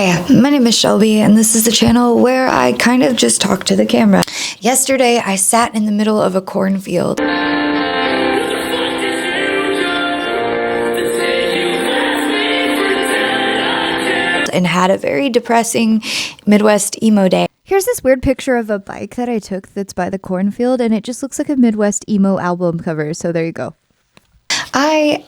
Hi, my name is Shelby, and this is the channel where I kind of just talk to the camera. Yesterday, I sat in the middle of a cornfield and had a very depressing Midwest emo day. Here's this weird picture of a bike that I took that's by the cornfield, and it just looks like a Midwest emo album cover, so there you go. I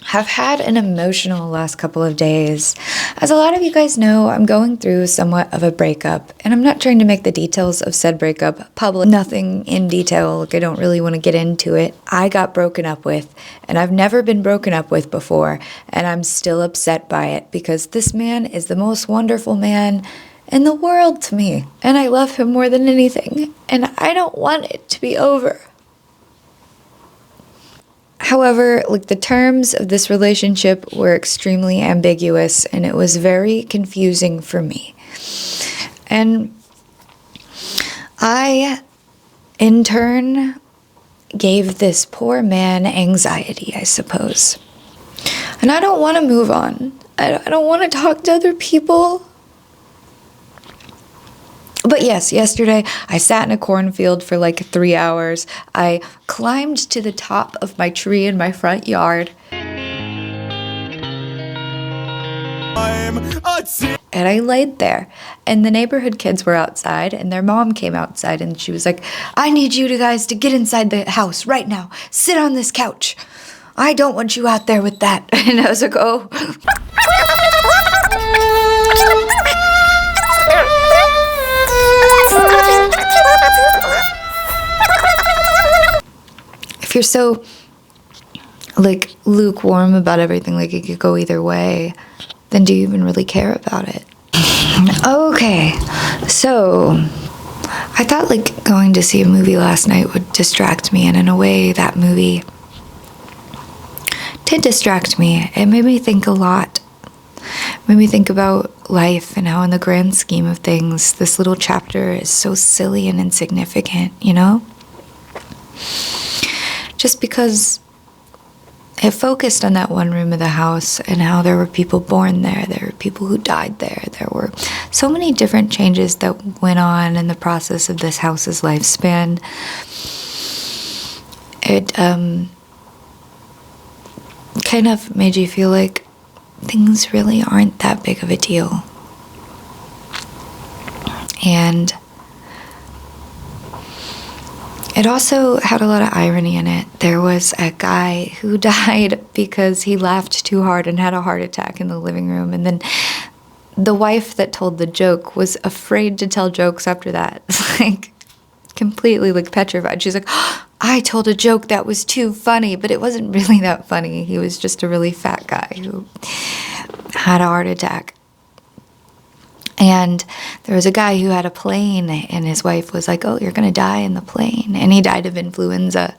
have had an emotional last couple of days. As a lot of you guys know, I'm going through somewhat of a breakup, and I'm not trying to make the details of said breakup public. Nothing in detail, like I don't really want to get into it. I got broken up with, and I've never been broken up with before, and I'm still upset by it because this man is the most wonderful man in the world to me, and I love him more than anything, and I don't want it to be over. However, like the terms of this relationship were extremely ambiguous, and it was very confusing for me. And I, in turn, gave this poor man anxiety, I suppose. And I don't want to move on. I don't want to talk to other people. But yes, yesterday I sat in a cornfield for like 3 hours. I climbed to the top of my tree in my front yard. And I laid there. And the neighborhood kids were outside, and their mom came outside, and she was like, "I need you guys to get inside the house right now. Sit on this couch. I don't want you out there with that." And I was like, oh. If you're so like lukewarm about everything, like it could go either way, then do you even really care about it? Okay, so I thought like going to see a movie last night would distract me, and in a way that movie did distract me. It made me think a lot. It made me think about life and how in the grand scheme of things this little chapter is so silly and insignificant, you know? Just because it focused on that one room of the house and how there were people born there, there were people who died there, there were so many different changes that went on in the process of this house's lifespan. It kind of made you feel like things really aren't that big of a deal. And it also had a lot of irony in it. There was a guy who died because he laughed too hard and had a heart attack in the living room. And then the wife that told the joke was afraid to tell jokes after that. Like, completely like petrified. She's like, "Oh, I told a joke that was too funny," but it wasn't really that funny. He was just a really fat guy who had a heart attack. And there was a guy who had a plane, and his wife was like, "Oh, you're going to die in the plane." And he died of influenza.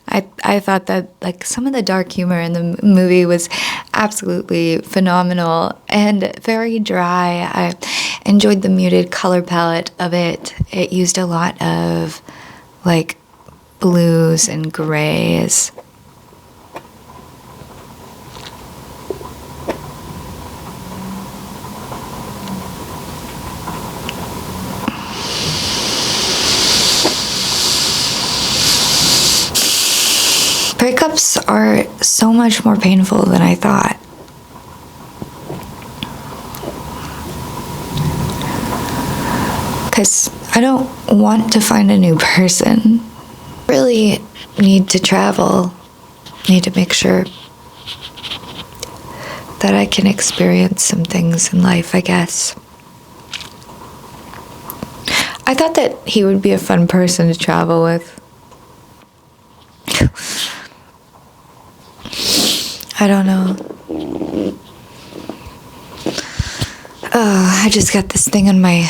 I thought that like some of the dark humor in the movie was absolutely phenomenal and very dry. I enjoyed the muted color palette of it. It used a lot of like blues and grays. Breakups are so much more painful than I thought. Because I don't want to find a new person. I really need to travel. Need to make sure that I can experience some things in life, I guess. I thought that he would be a fun person to travel with. I don't know. Oh, I just got this thing on my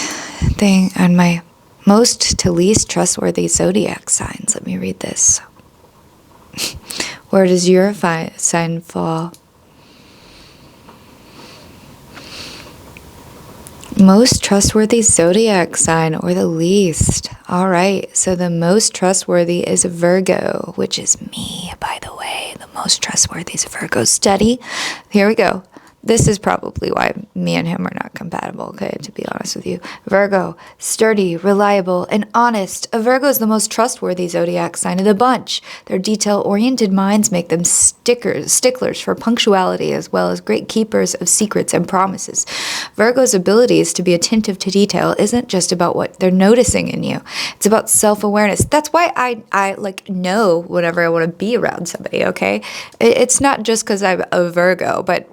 most to least trustworthy Zodiac signs. Let me read this. Where does your sign fall? Most trustworthy Zodiac sign, or the least. All right, so the most trustworthy is Virgo, which is me, by the way. The most trustworthy is Virgo. Study. Here we go. This is probably why me and him are not compatible, okay, to be honest with you. Virgo, sturdy, reliable, and honest. A Virgo is the most trustworthy zodiac sign of the bunch. Their detail-oriented minds make them sticklers for punctuality, as well as great keepers of secrets and promises. Virgo's abilities to be attentive to detail isn't just about what they're noticing in you. It's about self-awareness. That's why I like know whenever I want to be around somebody, okay? It's not just because I'm a Virgo, but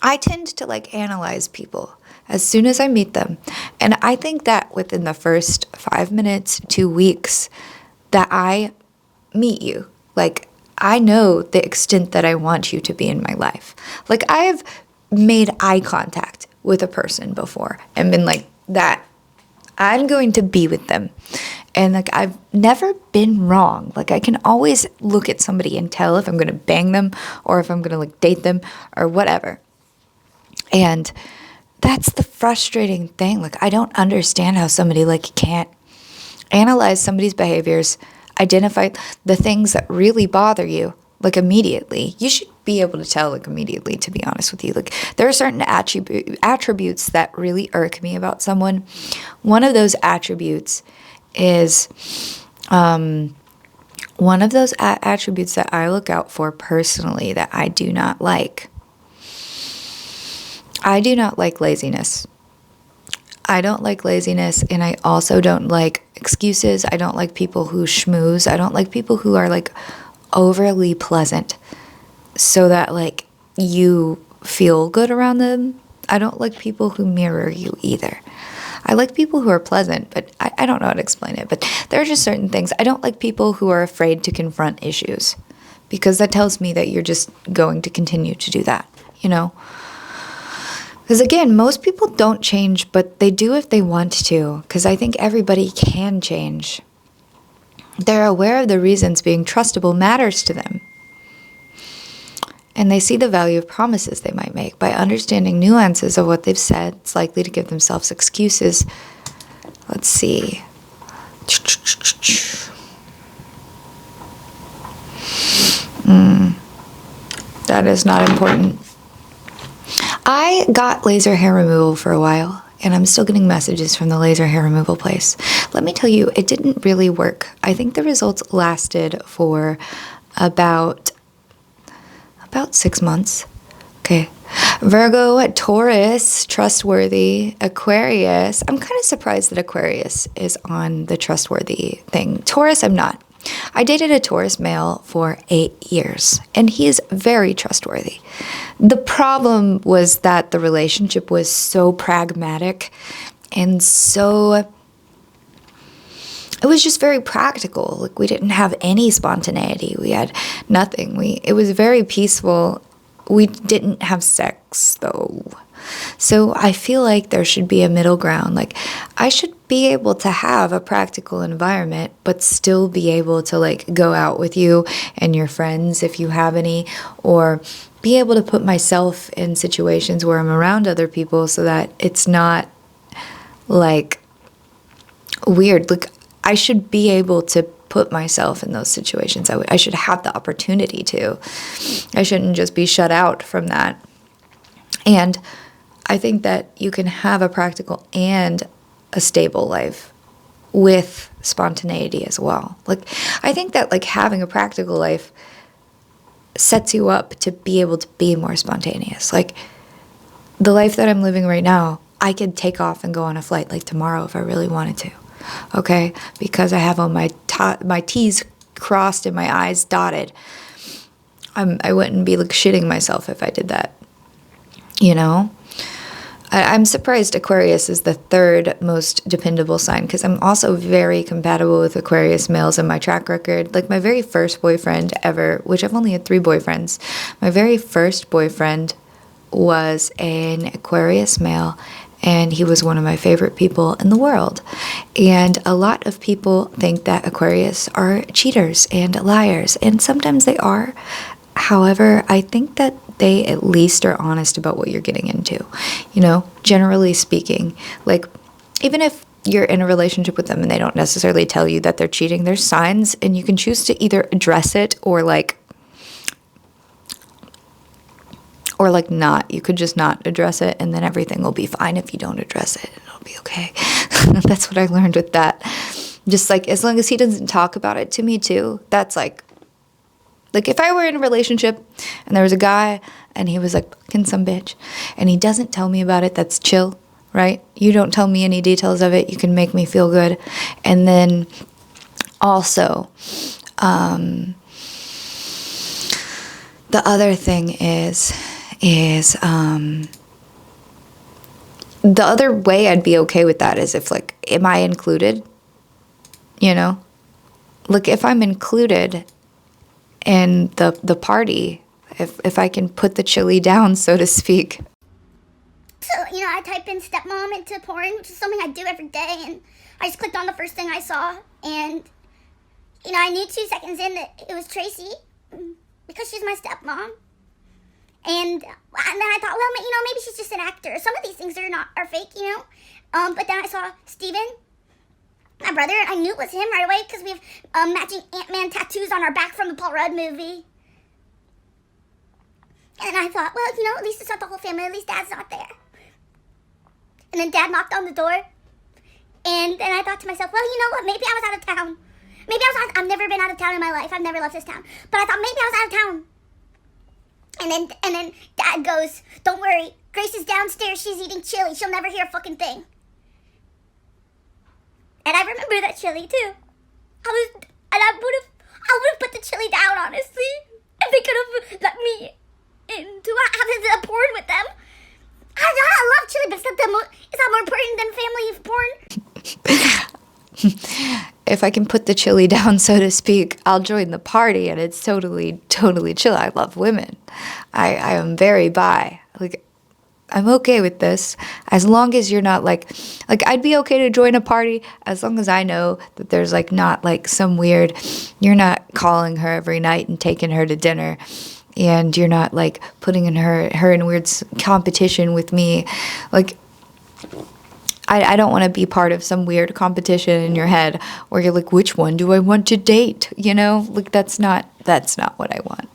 I tend to like analyze people as soon as I meet them. And I think that within the first 5 minutes, 2 weeks that I meet you, like I know the extent that I want you to be in my life. Like I have made eye contact with a person before and been like that. I'm going to be with them. And like I've never been wrong. Like I can always look at somebody and tell if I'm going to bang them or if I'm going to like date them or whatever. And that's the frustrating thing. Like, I don't understand how somebody like can't analyze somebody's behaviors, identify the things that really bother you, like immediately. You should be able to tell like immediately, to be honest with you. Like there are certain attributes that really irk me about someone. One of those attributes is attributes that I look out for personally that I do not like. I do not like laziness. I don't like laziness, and I also don't like excuses. I don't like people who schmooze. I don't like people who are like overly pleasant so that like you feel good around them. I don't like people who mirror you either. I like people who are pleasant, but I don't know how to explain it. But there are just certain things. I don't like people who are afraid to confront issues because that tells me that you're just going to continue to do that, you know? Because again, most people don't change, but they do if they want to, because I think everybody can change. They're aware of the reasons being trustable matters to them. And they see the value of promises they might make. By understanding nuances of what they've said, it's likely to give themselves excuses. Let's see. That is not important. I got laser hair removal for a while, and I'm still getting messages from the laser hair removal place. Let me tell you, it didn't really work. I think the results lasted for about 6 months. Okay. Virgo, Taurus, trustworthy, Aquarius. I'm kind of surprised that Aquarius is on the trustworthy thing. Taurus, I'm not. I dated a Taurus male for 8 years, and he is very trustworthy. The problem was that the relationship was so pragmatic and so... It was just very practical. Like, we didn't have any spontaneity. We had nothing. It was very peaceful. We didn't have sex, though. So I feel like there should be a middle ground. Like, I should be able to have a practical environment, but still be able to, like, go out with you and your friends if you have any, or be able to put myself in situations where I'm around other people so that it's not, like, weird. Like, I should be able to put myself in those situations. I should have the opportunity to. I shouldn't just be shut out from that. And I think that you can have a practical and a stable life with spontaneity as well. Like, I think that, like, having a practical life sets you up to be able to be more spontaneous. Like, the life that I'm living right now, I could take off and go on a flight, like, tomorrow if I really wanted to. Okay, because I have all my T's crossed and my I's dotted. I wouldn't be like shitting myself if I did that. You know, I'm surprised Aquarius is the third most dependable sign, because I'm also very compatible with Aquarius males in my track record. Like, my very first boyfriend ever, which I've only had 3 boyfriends, my very first boyfriend was an Aquarius male. And he was one of my favorite people in the world. And a lot of people think that Aquarius are cheaters and liars. And sometimes they are. However, I think that they at least are honest about what you're getting into. You know, generally speaking. Like, even if you're in a relationship with them and they don't necessarily tell you that they're cheating, there's signs, and you can choose to either address it or Or like not. You could just not address it, and then everything will be fine if you don't address it. It'll be okay. That's what I learned with that. Just like, as long as he doesn't talk about it to me too, that's like if I were in a relationship and there was a guy and he was like fucking some bitch and he doesn't tell me about it, that's chill, right? You don't tell me any details of it. You can make me feel good. And then also, the other thing is the other way I'd be okay with that is if, like, am I included? You know? Like, if I'm included in the party, if I can put the chili down, so to speak. So, I type in stepmom into porn, which is something I do every day, and I just clicked on the first thing I saw, and, I knew 2 seconds in that it was Tracy, because she's my stepmom. And then I thought, well, maybe she's just an actor. Some of these things are fake, But then I saw Steven, my brother, and I knew it was him right away because we have matching Ant-Man tattoos on our back from the Paul Rudd movie. And I thought, well, at least it's not the whole family. At least Dad's not there. And then Dad knocked on the door. And then I thought to myself, well, you know what? Maybe I was out of town. I've never been out of town in my life. I've never left this town. But I thought maybe I was out of town. And then Dad goes, don't worry, Grace is downstairs, she's eating chili, she'll never hear a fucking thing. And I remember that chili too. I would have put the chili down, honestly, if they could have let me in to have a porn with them. I love chili, but it's not more important than family porn. If I can put the chili down, so to speak, I'll join the party, and it's totally chill. I love women. I am very bi. Like, I'm okay with this as long as you're not like I'd be okay to join a party as long as I know that there's like not like some weird, you're not calling her every night and taking her to dinner, and you're not like putting her in weird competition with me. Like, I don't want to be part of some weird competition in your head where you're like, which one do I want to date? Like, that's not what I want.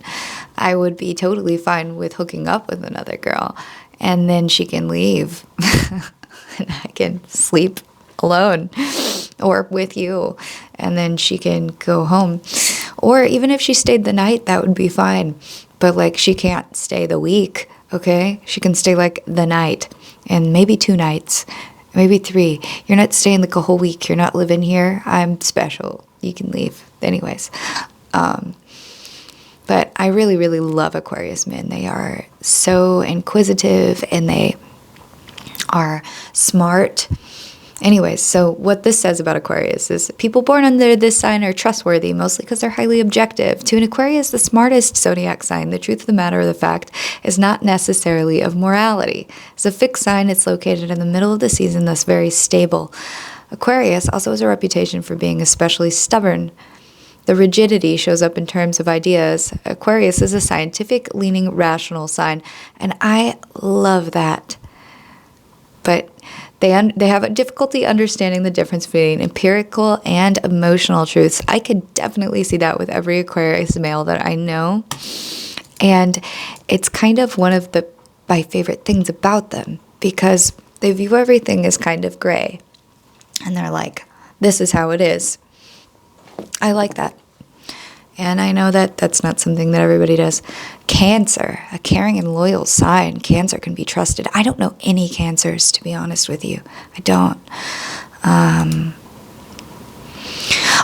I would be totally fine with hooking up with another girl, and then she can leave and I can sleep alone or with you, and then she can go home. Or even if she stayed the night, that would be fine. But like, she can't stay the week, okay? She can stay like the night and maybe 2 nights. Maybe 3. You're not staying like a whole week. You're not living here. I'm special. You can leave. Anyways. But I really, really love Aquarius men. They are so inquisitive and they are smart. Anyways, so what this says about Aquarius is people born under this sign are trustworthy, mostly because they're highly objective. To an Aquarius, the smartest zodiac sign, the truth of the matter, the fact, is not necessarily of morality. As a fixed sign, it's located in the middle of the season, thus very stable. Aquarius also has a reputation for being especially stubborn. The rigidity shows up in terms of ideas. Aquarius is a scientific-leaning, rational sign, and I love that. But they have a difficulty understanding the difference between empirical and emotional truths. I could definitely see that with every Aquarius male that I know. And it's kind of one of my favorite things about them, because they view everything as kind of gray. And they're like, this is how it is. I like that. And I know that that's not something that everybody does. Cancer, a caring and loyal sign. Cancer can be trusted. I don't know any Cancers, to be honest with you. I don't.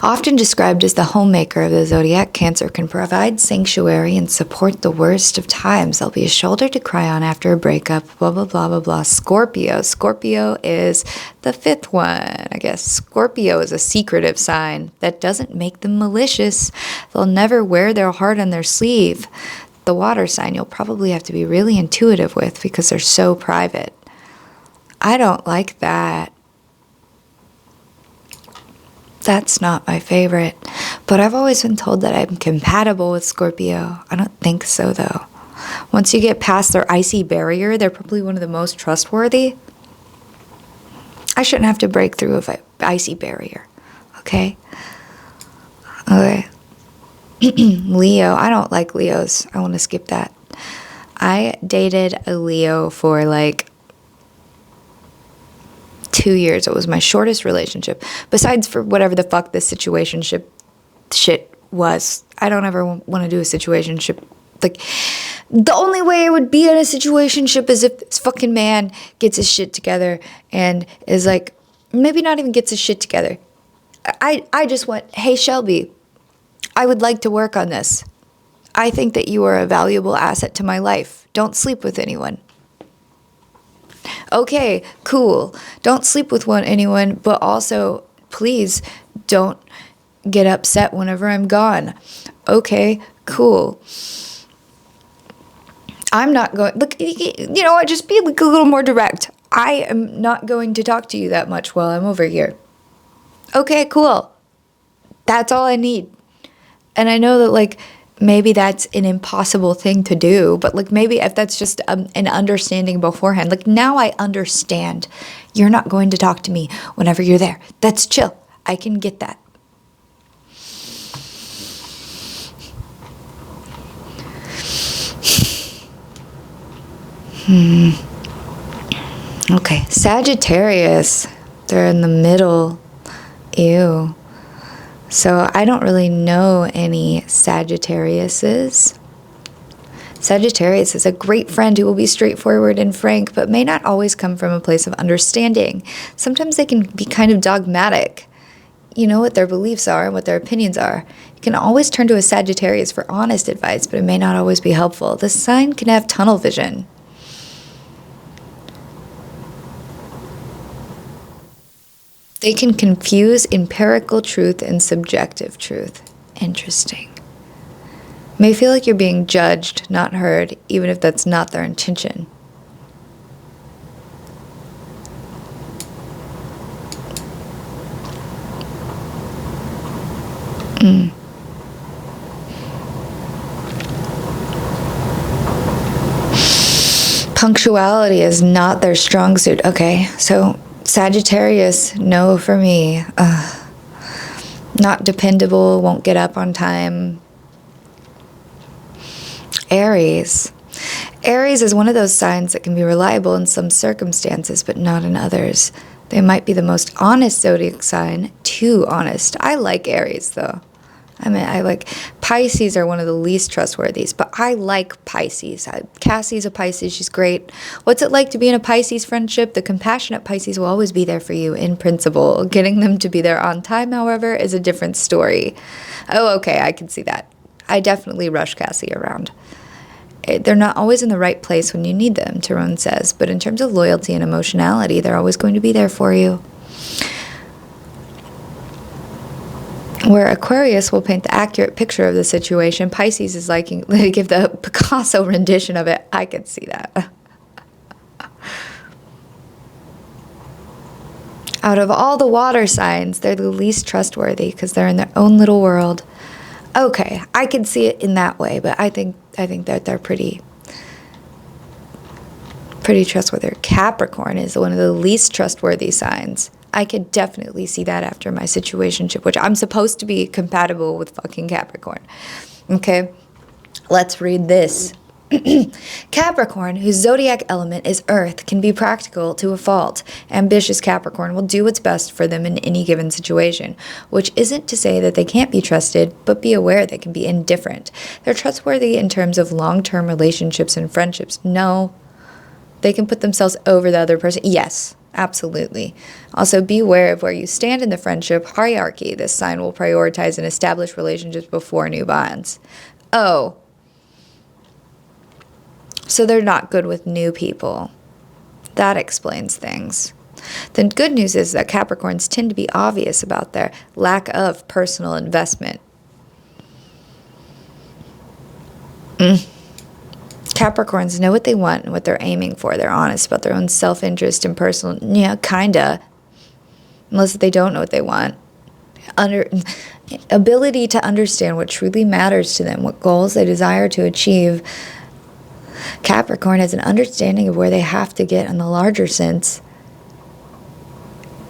Often described as the homemaker of the zodiac, Cancer can provide sanctuary and support the worst of times. There'll be a shoulder to cry on after a breakup, blah, blah, blah, blah, blah. Scorpio. Scorpio is the 5th one, I guess. Scorpio is a secretive sign. That doesn't make them malicious. They'll never wear their heart on their sleeve. The water sign you'll probably have to be really intuitive with because they're so private. I don't like that. That's not my favorite. But I've always been told that I'm compatible with Scorpio. I don't think so, though. Once you get past their icy barrier, they're probably one of the most trustworthy. I shouldn't have to break through an icy barrier. Okay? Okay. Leo. I don't like Leos. I want to skip that. I dated a Leo for like 2 years. It was my shortest relationship. Besides for whatever the fuck this situationship shit was. I don't ever want to do a situationship. Like, the only way I would be in a situationship is if this fucking man gets his shit together and is like, maybe not even gets his shit together. I just went, hey, Shelby, I would like to work on this. I think that you are a valuable asset to my life. Don't sleep with anyone. Okay, cool. Don't sleep with anyone, but also, please don't get upset whenever I'm gone. Okay, cool. I'm not going, look, you know what, just be like a little more direct. I am not going to talk to you that much while I'm over here. Okay, cool. That's all I need. And I know that, like, maybe that's an impossible thing to do, but, like, maybe if that's just an understanding beforehand, like, now I understand you're not going to talk to me whenever you're there. That's chill. I can get that. Okay, Sagittarius. They're in the middle. Ew. So I don't really know any Sagittariuses. Sagittarius is a great friend who will be straightforward and frank, but may not always come from a place of understanding. Sometimes they can be kind of dogmatic. You know what their beliefs are and what their opinions are. You can always turn to a Sagittarius for honest advice, but it may not always be helpful. This sign can have tunnel vision. They can confuse empirical truth and subjective truth. Interesting. May feel like you're being judged, not heard, even if that's not their intention. Punctuality is not their strong suit. Okay, so Sagittarius, no for me. Not dependable, won't get up on time. Aries. Aries is one of those signs that can be reliable in some circumstances, but not in others. They might be the most honest zodiac sign, too honest. I like Aries, though. I mean, I like Pisces are one of the least trustworthy, but I like Pisces. Cassie's a Pisces. She's great. What's it like to be in a Pisces friendship? The compassionate Pisces will always be there for you in principle. Getting them to be there on time, however, is a different story. Oh, okay, I can see that. I definitely rush Cassie around. They're not always in the right place when you need them, Tyrone says, but in terms of loyalty and emotionality, they're always going to be there for you. Where Aquarius will paint the accurate picture of the situation, Pisces is liking to give the Picasso rendition of it. I can see that. Out of all the water signs, they're the least trustworthy because they're in their own little world. Okay, I can see it in that way, but I think that they're pretty trustworthy. Capricorn is one of the least trustworthy signs. I could definitely see that after my situationship, which I'm supposed to be compatible with fucking Capricorn. Okay, let's read this. Capricorn, whose zodiac element is earth, can be practical to a fault. Ambitious Capricorn will do what's best for them in any given situation, which isn't to say that they can't be trusted, but be aware they can be indifferent. They're trustworthy in terms of long-term relationships and friendships. No, they can put themselves over the other person. Yes. Absolutely. Also, be aware of where you stand in the friendship hierarchy. This sign will prioritize and establish relationships before new bonds. Oh. So they're not good with new people. That explains things. The good news is that Capricorns tend to be obvious about their lack of personal investment. Capricorns know what they want and what they're aiming for. They're honest about their own self-interest and personal, kinda. Unless they don't know what they want. Ability to understand what truly matters to them, what goals they desire to achieve. Capricorn has an understanding of where they have to get in the larger sense.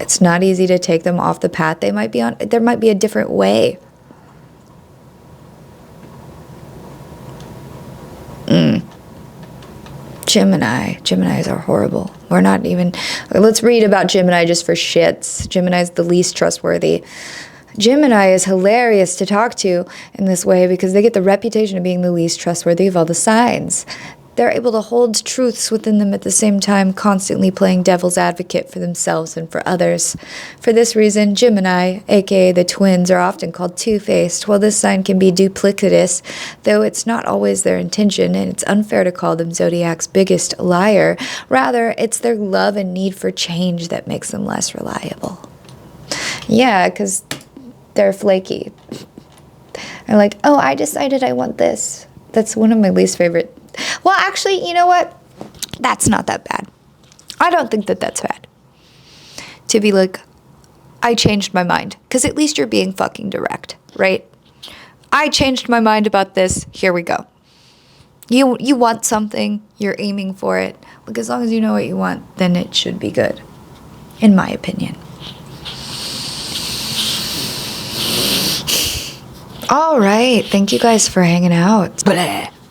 It's not easy to take them off the path they might be on. There might be a different way. Geminis are horrible. We're not even, let's read about Gemini just for shits. Gemini's the least trustworthy. Gemini is hilarious to talk to in this way because they get the reputation of being the least trustworthy of all the signs. They're able to hold truths within them at the same time, constantly playing devil's advocate for themselves and for others. For this reason, Gemini, aka the twins, are often called two-faced. While this sign can be duplicitous, though it's not always their intention, and it's unfair to call them Zodiac's biggest liar, rather, it's their love and need for change that makes them less reliable. Yeah, because they're flaky. They're like, oh, I decided I want this. That's one of my least favorite. Well, actually, you know what? That's not that bad. I don't think that that's bad. To be like, I changed my mind. Because at least you're being fucking direct, right? I changed my mind about this. Here we go. You want something. You're aiming for it. Like, as long as you know what you want, then it should be good. In my opinion. All right. Thank you guys for hanging out. Blah.